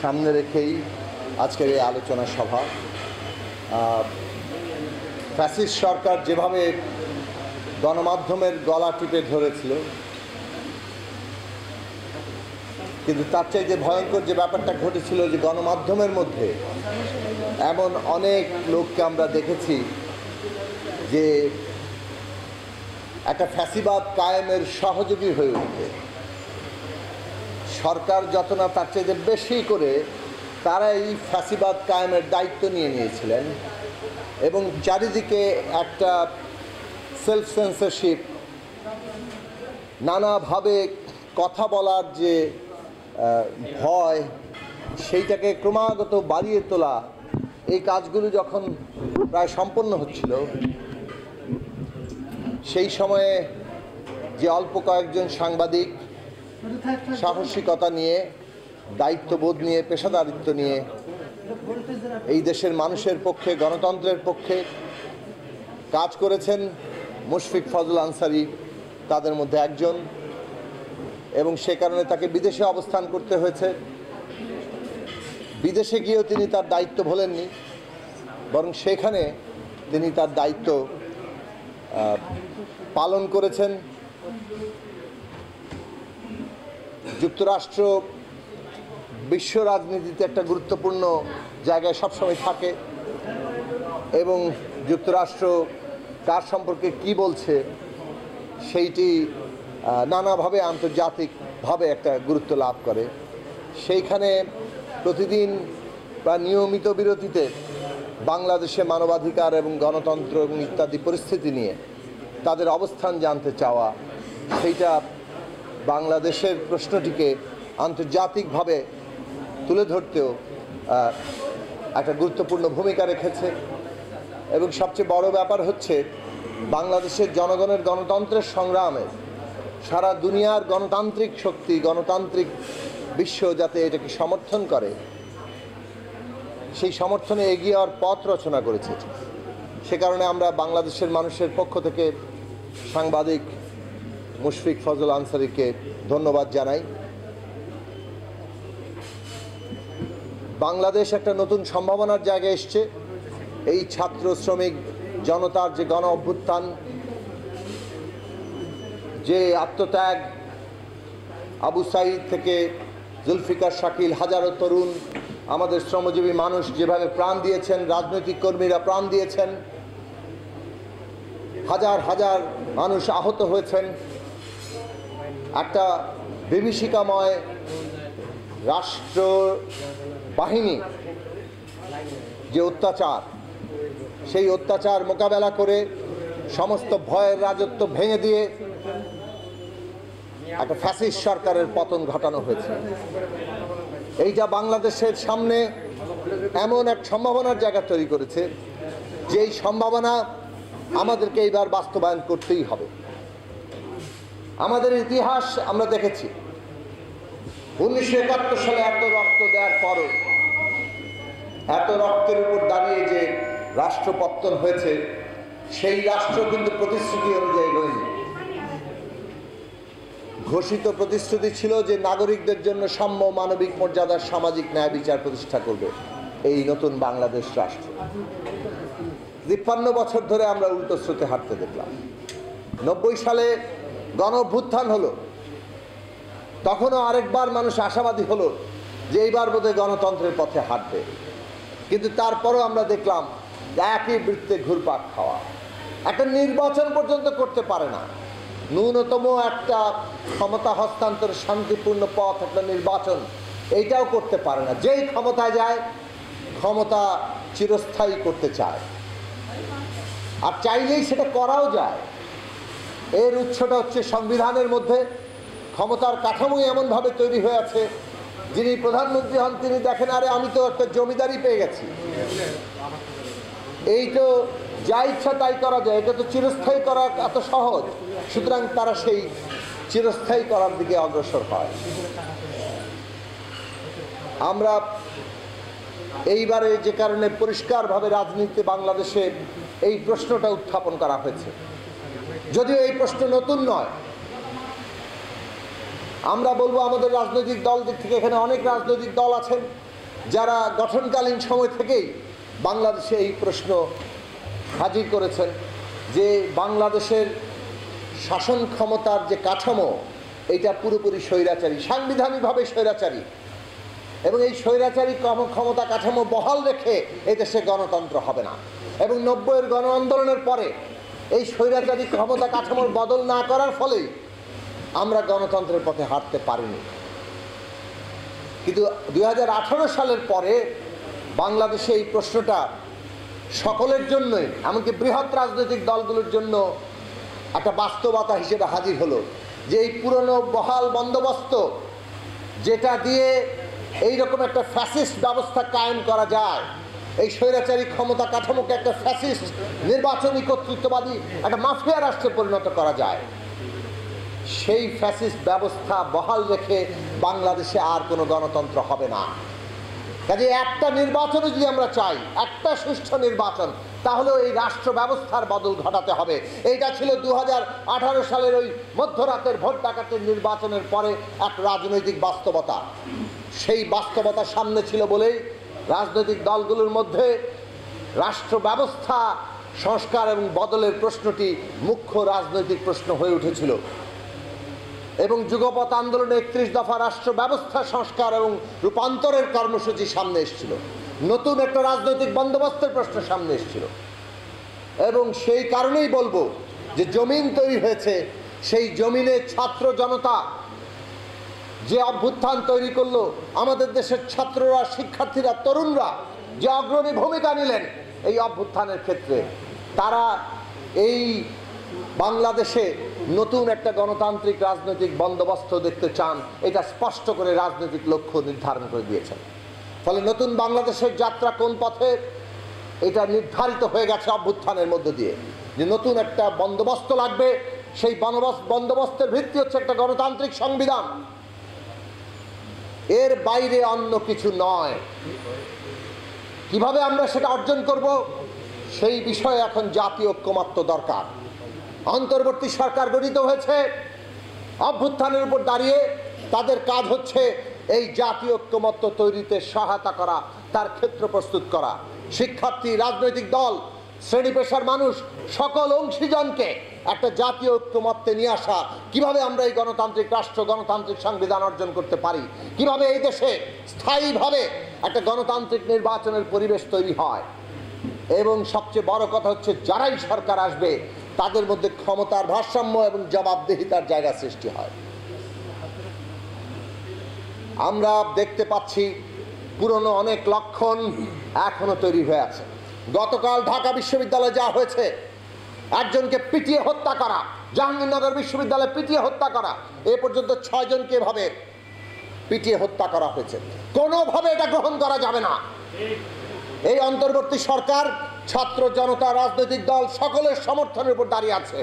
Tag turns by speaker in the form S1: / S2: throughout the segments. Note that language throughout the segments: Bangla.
S1: সামনে রেখেই আজকের এই আলোচনা সভা। ফ্যাসিস্ট সরকার যেভাবে গণমাধ্যমের গলা টিপে ধরেছিল, কিন্তু তার চাইতে ভয়ঙ্কর যে ব্যাপারটা ঘটেছিল যে গণমাধ্যমের মধ্যে এমন অনেক লোককে আমরা দেখেছি যে একটা ফ্যাসিবাদ কায়েমের সহযোগী হয়ে উঠবে। সরকার যত না তার চাইতে বেশি করে তারা এই ফ্যাসিবাদ কায়েমের দায়িত্ব নিয়ে নিয়েছিলেন এবং চারিদিকে একটা সেলফ সেন্সরশিপ, নানাভাবে কথা বলার যে ভয়, সেইটাকে ক্রমাগত বাড়িয়ে তোলা, এই কাজগুলো যখন প্রায় সম্পন্ন হচ্ছিল, সেই সময়ে যে অল্প কয়েকজন সাংবাদিক সাহসিকতা নিয়ে, দায়িত্ববোধ নিয়ে, পেশাদারিত্ব নিয়ে এই দেশের মানুষের পক্ষে, গণতন্ত্রের পক্ষে কাজ করেছেন, মুশফিক ফজল আনসারী তাদের মধ্যে একজন, এবং সে কারণে তাকে বিদেশে অবস্থান করতে হয়েছে। বিদেশে গিয়েও তিনি তার দায়িত্ব ভোলেননি, বরং সেখানে তিনি তার দায়িত্ব পালন করেছেন। যুক্তরাষ্ট্র বিশ্ব রাজনীতিতে একটা গুরুত্বপূর্ণ জায়গায় সবসময় থাকে এবং যুক্তরাষ্ট্র কার সম্পর্কে কি বলছে সেইটি নানাভাবে আন্তর্জাতিকভাবে একটা গুরুত্ব লাভ করে। সেইখানে প্রতিদিন বা নিয়মিত বিরতিতে বাংলাদেশে মানবাধিকার এবং গণতন্ত্র এবং ইত্যাদি পরিস্থিতি নিয়ে তাদের অবস্থান জানতে চাওয়া, সেইটা বাংলাদেশের প্রশ্নটিকে আন্তর্জাতিকভাবে তুলে ধরতেও একটা গুরুত্বপূর্ণ ভূমিকা রেখেছে। এবং সবচেয়ে বড় ব্যাপার হচ্ছে বাংলাদেশের জনগণের গণতন্ত্রের সংগ্রামে সারা দুনিয়ার গণতান্ত্রিক শক্তি, গণতান্ত্রিক বিশ্ব যাতে এটাকে সমর্থন করে, সেই সমর্থনে এগিয়ে যাওয়ার পথ রচনা করেছে। সে কারণে আমরা বাংলাদেশের মানুষের পক্ষ থেকে সাংবাদিক মুশফিক ফজল আনসারীকে ধন্যবাদ জানাই। বাংলাদেশ একটা নতুন সম্ভাবনার জায়গায় এসছে। এই ছাত্র, শ্রমিক, জনতার যে গণ অভ্যুত্থান, যে আত্মত্যাগ, আবু সাঈদ থেকে জুলফিকার শাকিল, হাজারো তরুণ, আমাদের শ্রমজীবী মানুষ যেভাবে প্রাণ দিয়েছেন, রাজনৈতিক কর্মীরা প্রাণ দিয়েছেন, হাজার হাজার মানুষ আহত হয়েছেন, একটা বিভীষিকাময় রাষ্ট্র বাহিনী যে অত্যাচার, সেই অত্যাচার মোকাবেলা করে সমস্ত ভয়ের রাজত্ব ভেঙে দিয়ে একটা ফ্যাসিস্ট সরকারের পতন ঘটানো হয়েছে। এইটা বাংলাদেশের সামনে এমন এক সম্ভাবনার জায়গা তৈরি করেছে, যেই সম্ভাবনা আমাদেরকে এইবার বাস্তবায়ন করতেই হবে। আমাদের ইতিহাস আমরা দেখেছি, 1971 সালে এত রক্ত দেওয়ার পরও, এত রক্তের উপর দাঁড়িয়ে যে রাষ্ট্র পত্তন হয়েছে, সেই রাষ্ট্র কিন্তু প্রতিশ্রুতি অনুযায়ী হয়নি। ঘোষিত প্রতিশ্রুতি ছিল যে নাগরিকদের জন্য সাম্য, মানবিক মর্যাদার, সামাজিক ন্যায় বিচার প্রতিষ্ঠা করবে এই নতুন বাংলাদেশ রাষ্ট্র। 53 বছর ধরে আমরা উল্টো স্রোতে হাঁটতে দেখলাম। 90 সালে গণ অভ্যুত্থান হলো, তখনও আরেকবার মানুষ আশাবাদী হলো যে এইবার বোধহয় গণতন্ত্রের পথে হাঁটবে, কিন্তু তারপরও আমরা দেখলাম একই বৃত্তে ঘুরপাক খাওয়া। একটা নির্বাচন পর্যন্ত করতে পারে না, ন্যূনতম একটা ক্ষমতা হস্তান্তর শান্তিপূর্ণ পথ, একটা নির্বাচন, এইটাও করতে পারে না। যেই ক্ষমতায় যায়, ক্ষমতা চিরস্থায়ী করতে চায়, আর চাইলেই সেটা করাও যায়। এর উৎসটা হচ্ছে সংবিধানের মধ্যে। ক্ষমতার কাঠামোই এমনভাবে তৈরি হয়ে আছে, যিনি প্রধানমন্ত্রী হন তিনি দেখেন, আরে আমি তো একটা জমিদারি পেয়ে গেছি, এই তো যা ইচ্ছা তাই করা যায়, এটা তো চিরস্থায়ী করা এত সহজ। সুতরাং তারা সেই চিরস্থায়ী করার দিকে অগ্রসর হয়। আমরা এইবারে যে কারণে পরিষ্কারভাবে রাজনীতিতে বাংলাদেশে এই প্রশ্নটা উত্থাপন করা হয়েছে, যদিও এই প্রশ্ন নতুন নয়, আমরা বলবো আমাদের রাজনৈতিক দল দিক থেকে এখানে অনেক রাজনৈতিক দল আছেন যারা গঠনকালীন সময় থেকেই বাংলাদেশে এই প্রশ্ন হাজির করেছেন যে বাংলাদেশের শাসন ক্ষমতার যে কাঠামো এটা পুরোপুরি স্বৈরাচারী, সাংবিধানিকভাবে স্বৈরাচারী, এবং এই স্বৈরাচারী ক্ষমতা কাঠামো বহাল রেখে এই দেশে গণতন্ত্র হবে না। এবং 90-এর গণ আন্দোলনের পরে এই স্বৈরাচারী ক্ষমতা কাঠামোর বদল না করার ফলেই আমরা গণতন্ত্রের পথে হাঁটতে পারিনি। কিন্তু 2018 সালের পরে বাংলাদেশে এই প্রশ্নটা সকলের জন্যই, এমনকি বৃহৎ রাজনৈতিক দলগুলোর জন্য একটা বাস্তবতা হিসেবে হাজির হলো যে এই পুরনো বহাল বন্দোবস্ত যেটা দিয়ে এইরকম একটা ফ্যাসিস্ট ব্যবস্থা কায়েম করা যায়, এই স্বৈরাচারী ক্ষমতা কাঠামোকে একটা ফ্যাসিস্ট নির্বাচনী কর্তৃত্ববাদী একটা মাফিয়া রাষ্ট্রে পরিণত করা যায়, সেই ফ্যাসিস্ট ব্যবস্থা বহাল রেখে বাংলাদেশে আর কোনো গণতন্ত্র হবে না। কাজে একটা নির্বাচনে যদি আমরা চাই, একটা সুষ্ঠু নির্বাচন, তাহলে এই রাষ্ট্র ব্যবস্থার বদল ঘটাতে হবে। এইটা ছিল 2018 সালের ওই মধ্যরাতের ভোট ডাকাতের নির্বাচনের পরে এক রাজনৈতিক বাস্তবতা। সেই বাস্তবতা সামনে ছিল বলেই রাজনৈতিক দলগুলোর মধ্যে রাষ্ট্র ব্যবস্থা সংস্কার এবং বদলের প্রশ্নটি মুখ্য রাজনৈতিক প্রশ্ন হয়ে উঠেছিল। এবং যুগপৎ আন্দোলনে 31 দফা রাষ্ট্র ব্যবস্থা সংস্কার এবং রূপান্তরের কর্মসূচি সামনে এসেছিল, নতুন একটা রাজনৈতিক বন্দোবস্তের প্রশ্ন সামনে এসেছিল। এবং সেই কারণেই বলবো যে জমিন তৈরি হয়েছে, সেই জমিনে ছাত্র জনতা যে অভ্যুত্থান তৈরি করলো, আমাদের দেশের ছাত্ররা, শিক্ষার্থীরা, তরুণরা যে অগ্রণী ভূমিকা নিলেন এই অভ্যুত্থানের ক্ষেত্রে, তারা এই বাংলাদেশে নতুন একটা গণতান্ত্রিক রাজনৈতিক বন্দোবস্ত দেখতে চান, এটা স্পষ্ট করে রাজনৈতিক লক্ষ্য নির্ধারণ করে দিয়েছেন। ফলে নতুন বাংলাদেশের যাত্রা কোন পথে, এটা নির্ধারিত হয়ে গেছে অভ্যুত্থানের মধ্য দিয়ে, যে নতুন একটা বন্দোবস্ত লাগবে। সেই বন্দোবস্তের ভিত্তি হচ্ছে একটা গণতান্ত্রিক সংবিধান, এর বাইরে অন্য কিছু নয়। কিভাবে আমরা সেটা অর্জন করব, সেই বিষয়ে এখন জাতীয় ঐক্যমত্য দরকার। অন্তর্বর্তী সরকার গঠিত হয়েছে, অভ্যুত্থানের উপর দাঁড়িয়ে তাদের কাজ হচ্ছে এই জাতীয় ঐক্যমত্য তৈরিতে সহায়তা করা, তার ক্ষেত্র প্রস্তুত করা। শিক্ষার্থী, রাজনৈতিক দল, শ্রেণী পেশার মানুষ, সকল অংশীজনকে একটা জাতীয় ঐক্যমত্যে নিয়ে আসা, কিভাবে আমরা এই গণতান্ত্রিক রাষ্ট্র, গণতান্ত্রিক সংবিধান অর্জন করতে পারি, কিভাবে এই দেশে স্থায়ীভাবে একটা গণতান্ত্রিক নির্বাচনের পরিবেশ তৈরি হয়, এবং সবচেয়ে বড় কথা হচ্ছে যারাই সরকার আসবে তাদের মধ্যে ক্ষমতার ভারসাম্য এবং জবাবদিহিতার জায়গা সৃষ্টি হয়। আমরা দেখতে পাচ্ছি পুরনো অনেক লক্ষণ এখনো তৈরি হয়ে আছে। গতকাল ঢাকা বিশ্ববিদ্যালয়ে যা হয়েছে, একজনকে পিটিয়ে হত্যা করা, জাহাঙ্গীরনগর বিশ্ববিদ্যালয়ে পিটিয়ে হত্যা করা, এ পর্যন্ত 6 জনকে এভাবে পিটিয়ে হত্যা করা হয়েছে। কোনোভাবে এটা গ্রহণ করা যাবে না। এই অন্তর্বর্তী সরকার ছাত্র জনতা, রাজনৈতিক দল সকলের সমর্থনের উপর দাঁড়িয়ে আছে।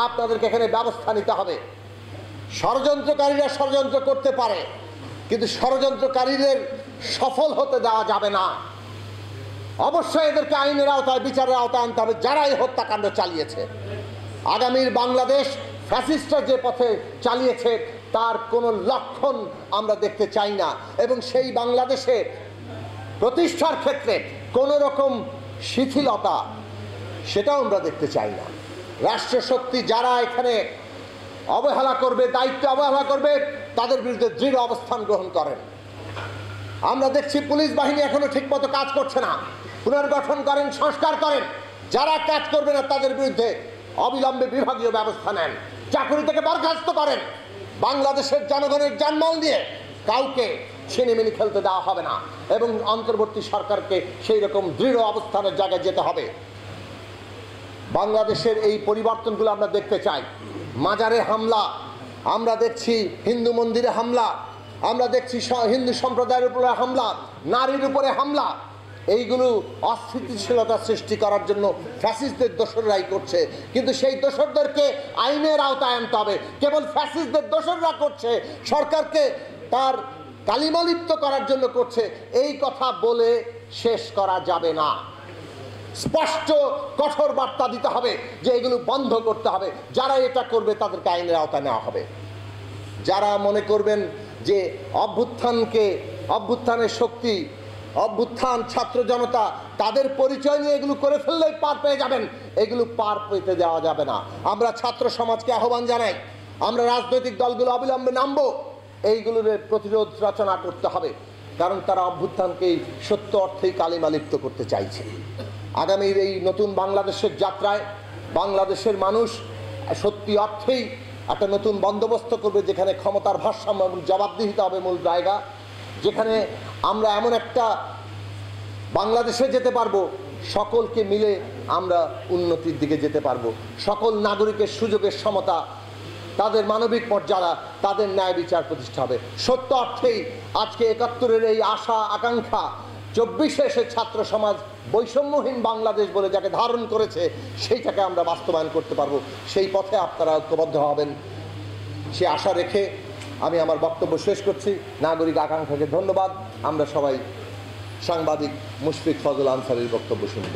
S1: আপনাদেরকে এখানে ব্যবস্থা নিতে হবে। ষড়যন্ত্রকারীরা ষড়যন্ত্র করতে পারে, কিন্তু ষড়যন্ত্রকারীদের সফল হতে দেওয়া যাবে না। অবশ্যই এদেরকে আইনের আওতায়, বিচারের আওতায় আনতে হবে যারা এই হত্যাকাণ্ড চালিয়েছে। আগামীর বাংলাদেশ ফ্যাসিস্টরা যে পথে চালিয়েছে তার কোনো লক্ষণ আমরা দেখতে চাই না, এবং সেই বাংলাদেশে প্রতিষ্ঠার ক্ষেত্রে কোনো রকম শিথিলতা সেটাও আমরা দেখতে চাই না। রাষ্ট্রশক্তি যারা এখানে অবহেলা করবে, দায়িত্ব অবহেলা করবে, তাদের বিরুদ্ধে দৃঢ় অবস্থান গ্রহণ করেন। আমরা দেখছি পুলিশ বাহিনী এখনো ঠিকমতো কাজ করছে না, পুনর্গঠন করেন, সংস্কার করেন। যারা কাজ করবে না তাদের বিরুদ্ধে অবিলম্বে বিভাগীয় ব্যবস্থা নেন, চাকরি থেকে বরখাস্ত করেন। বাংলাদেশের জনগণের জানমাল দিয়ে কাউকে ছিনিমিনি খেলতে দেওয়া হবে না, এবং অন্তর্বর্তী সরকারকে সেই রকম দৃঢ় অবস্থানের জায়গায় যেতে হবে। বাংলাদেশের এই পরিবর্তনগুলো আমরা দেখতে চাই। মাজারে হামলা আমরা দেখছি, হিন্দু মন্দিরে হামলা আমরা দেখছি, হিন্দু সম্প্রদায়ের উপরে হামলা, নারীর উপরে হামলা। এইগুলো অস্থিতিশীলতা সৃষ্টি করার জন্য ফ্যাসিস্টদের দোসররাই করছে, কিন্তু সেই দোসরদেরকে আইনের আওতায় আনতে হবে। কেবল ফ্যাসিস্টদের দোসররা করছে, সরকারকে তার কালিমালিপ্ত করার জন্য করছে, এই কথা বলে শেষ করা যাবে না। স্পষ্ট কঠোর বার্তা দিতে হবে যে এগুলো বন্ধ করতে হবে। যারা এটা করবে তাদেরকে আইনের আওতায় নেওয়া হবে। যারা মনে করবেন যে অভ্যুত্থানের শক্তি অভ্যুত্থান, ছাত্র জনতা তাদের পরিচয় নিয়ে এগুলো করে ফেললেই পার পেয়ে যাবেন, এগুলো পার পেতে দেওয়া যাবে না। আমরা ছাত্র সমাজকে আহ্বান জানাই, আমরা রাজনৈতিক দলগুলো অবিলম্বে নামবো, এইগুলোর প্রতিরোধ রচনা করতে হবে, কারণ তারা অভ্যুত্থানকেই সত্য অর্থেই কালিমা লিপ্ত করতে চাইছে। আগামীর এই নতুন বাংলাদেশের যাত্রায় বাংলাদেশের মানুষ সত্যি অর্থেই একটা নতুন বন্দোবস্ত করবে, যেখানে ক্ষমতার ভারসাম্য এবং জবাবদিহিতা হবে মূল জায়গা, যেখানে আমরা এমন একটা বাংলাদেশে যেতে পারবো সকলকে মিলে আমরা উন্নতির দিকে যেতে পারবো, সকল নাগরিকের সুযোগের সমতা, তাদের মানবিক মর্যাদা, তাদের ন্যায় বিচার প্রতিষ্ঠা হবে। সত্য অর্থেই আজকে ৭১-এর এই আশা আকাঙ্ক্ষা ২৪-এ এসে ছাত্র সমাজ বৈষম্যহীন বাংলাদেশ বলে যাকে ধারণ করেছে সেইটাকে আমরা বাস্তবায়ন করতে পারবো। সেই পথে আপনারা ঐক্যবদ্ধ হবেন সে আশা রেখে আমি আমার বক্তব্য শেষ করছি। নাগরিক আকাঙ্ক্ষাকে ধন্যবাদ। আমরা সবাই সাংবাদিক মুশফিক ফজল আনসারীর বক্তব্য শুনব।